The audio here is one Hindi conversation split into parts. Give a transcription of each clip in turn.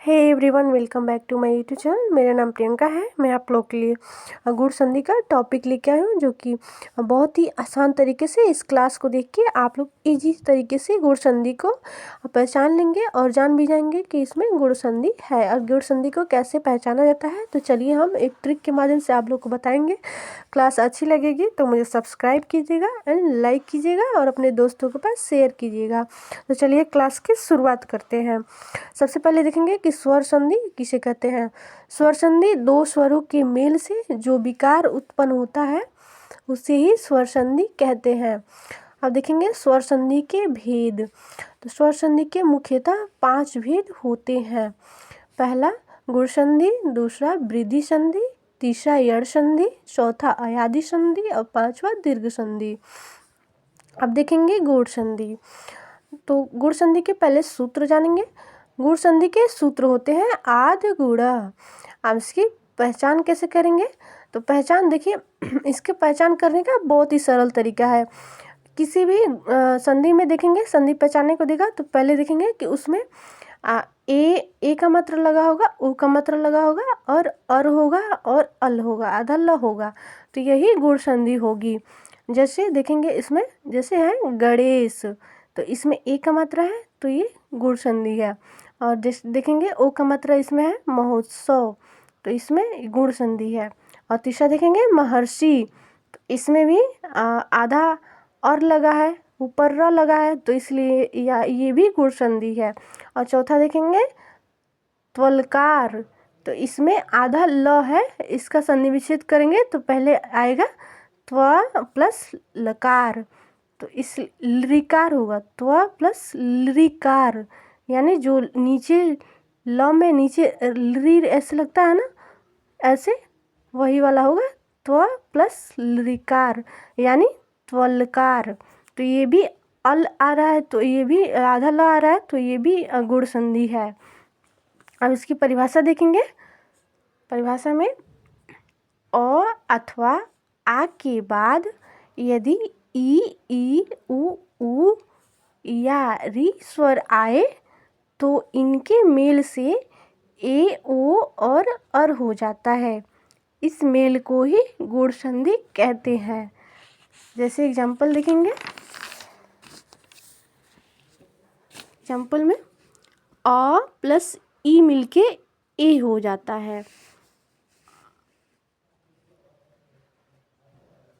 Hey everyone, welcome back to my YouTube channel. मेरा नाम प्रियंका है। मैं आप लोग के लिए गुड़ संधि का टॉपिक लेके आई हूँ, जो कि बहुत ही आसान तरीके से इस क्लास को देख के आप लोग इजी तरीके से गुड़ संधि को पहचान लेंगे और जान भी जाएंगे कि इसमें गुड़ संधि है और गुड़ संधि को कैसे पहचाना जाता है। तो चलिए हम एक ट्रिक के माध्यम से आप लोग को बताएंगे। क्लास अच्छी लगेगी तो मुझे सब्सक्राइब कीजिएगा एंड लाइक कीजिएगा और अपने दोस्तों के पास शेयर कीजिएगा। तो चलिए क्लास की शुरुआत करते हैं। सबसे पहले देखेंगे कि स्वर संधि किसे कहते हैं। स्वर संधि दो स्वरों के मेल से जो विकार उत्पन्न होता है उसे ही स्वर संधि कहते हैं। अब देखेंगे स्वर संधि के भेद। तो स्वर संधि के मुख्यतः 5 भेद होते हैं। पहला गुड़ संधि, दूसरा वृद्धि संधि, तीसरा यड़ संधि, चौथा अयादि संधि और पांचवा दीर्घ संधि। अब देखेंगे गुड़ संधि। तो गुड़ संधि के पहले सूत्र जानेंगे। गुड़ संधि के सूत्र होते हैं आदि गुड़ा। अब इसकी पहचान कैसे करेंगे? तो पहचान देखिए, इसके पहचान करने का बहुत ही सरल तरीका है। किसी भी संधि में देखेंगे, संधि पहचानने को देगा तो पहले देखेंगे कि उसमें ए का मात्रा लगा होगा, उ का मात्रा लगा होगा और अर होगा और अल होगा, आधा ल होगा। तो यही गुड़ संधि होगी। जैसे देखेंगे इसमें, जैसे है गणेश, तो इसमें ए का मात्रा है तो ये गुड़ संधि है। और जैसे देखेंगे ओ का मात्रा इसमें है महोत्सव, तो इसमें गुड़ संधि है। और तीसरा देखेंगे महर्षि, तो इसमें भी आधा और लगा है, ऊपर र लगा है, तो इसलिए ये भी गुड़ संधि है। और चौथा देखेंगे त्वलकार, तो इसमें आधा ल है, इसका संधि विच्छेद करेंगे तो पहले आएगा त्व प्लस लकार, तो इस लृकार होगा, त्व प्लस लृकार, यानी जो नीचे ल में नीचे लृ ऐसे लगता है ना, ऐसे वही वाला होगा त्व प्लस लृकार यानी त्वलकार। तो ये भी अल आ रहा है, तो ये भी आधा ल आ रहा है, तो ये भी गुड़ संधि है। अब इसकी परिभाषा देखेंगे। परिभाषा में अ अथवा आ के बाद यदि ई उ या री स्वर आए तो इनके मेल से ए ओ और अर हो जाता है। इस मेल को ही गुड़ संधि कहते हैं। जैसे एग्जाम्पल देखेंगे। एग्जाम्पल में अ प्लस ई मिलके ए हो जाता है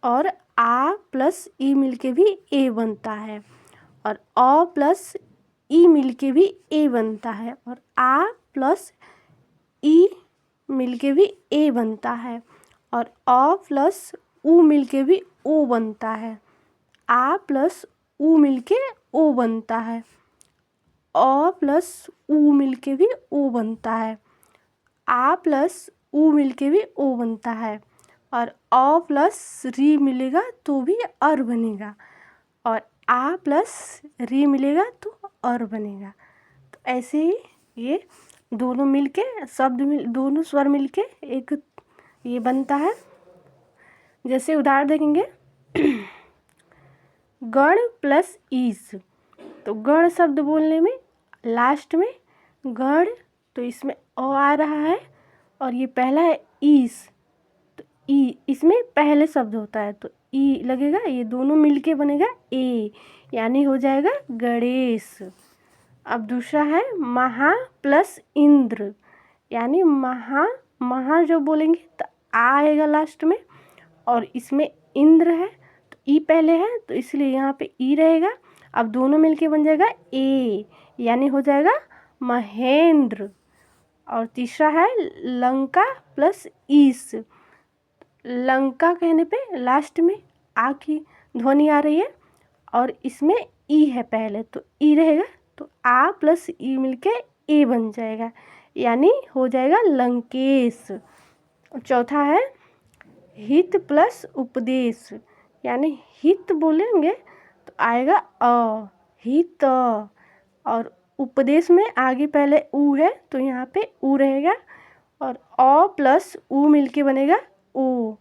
और आ प्लस ई मिलके भी ए बनता है और अ प्लस ई मिलके भी ए बनता है और आ प्लस ई मिलके भी ए बनता है और अ प्लस उ मिलके भी ओ बनता है। आ प्लस उ मिलके ओ बनता है। अ प्लस उ मिलके भी ओ बनता है। आ प्लस उ मिलके भी ओ बनता है और अ प्लस री मिलेगा तो भी अर बनेगा और आ प्लस री मिलेगा तो अर बनेगा। तो ऐसे ही ये दोनों मिलके दोनों स्वर मिलके एक ये बनता है। जैसे उदाहरण देखेंगे। गण प्लस ईस, तो गण शब्द बोलने में लास्ट में गण, तो इसमें अ आ रहा है और ये पहला है ईस, तो ई इसमें पहले शब्द होता है तो ई लगेगा, ये दोनों मिलके बनेगा ए, यानी हो जाएगा गणेश। अब दूसरा है महा प्लस इंद्र, यानी महा जो बोलेंगे तो आ आएगा लास्ट में और इसमें इंद्र है तो ई पहले है तो इसलिए यहाँ पे ई रहेगा। अब दोनों मिलके बन जाएगा ए, यानी हो जाएगा महेंद्र। और तीसरा है लंका प्लस ईस, लंका कहने पे लास्ट में आ की ध्वनि आ रही है और इसमें ई है पहले तो ई रहेगा, तो आ प्लस ई मिलके ए बन जाएगा, यानी हो जाएगा लंकेश। चौथा है हित प्लस उपदेश, यानी हित बोलेंगे तो आएगा अ, हित। और उपदेश में आगे पहले उ है तो यहाँ पे उ रहेगा और अ प्लस उ मिलके बनेगा ओ,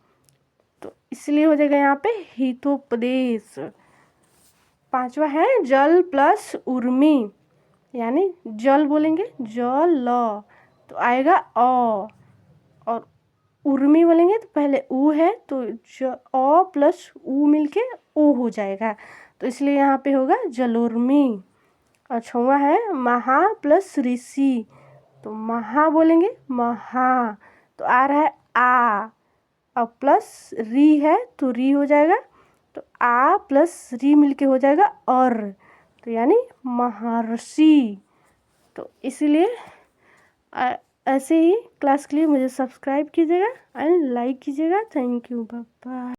तो इसलिए हो जाएगा यहाँ पे हितोपदेश। पांचवा है जल प्लस उर्मी, यानी जल बोलेंगे जल, तो आएगा औ। और उर्मी बोलेंगे तो पहले ऊ है तो अ प्लस ऊ मिलके ओ हो जाएगा, तो इसलिए यहाँ पे होगा जलोर्मी। और छवा है महा प्लस ऋषि, तो महा बोलेंगे महा, तो आ रहा है आ। और प्लस री है तो री हो जाएगा, तो आ प्लस री मिलके हो जाएगा और, तो यानी महर्षि। तो इसीलिए ऐसे ही क्लास के लिए मुझे सब्सक्राइब कीजिएगा एंड लाइक कीजिएगा। Thank you, bye bye.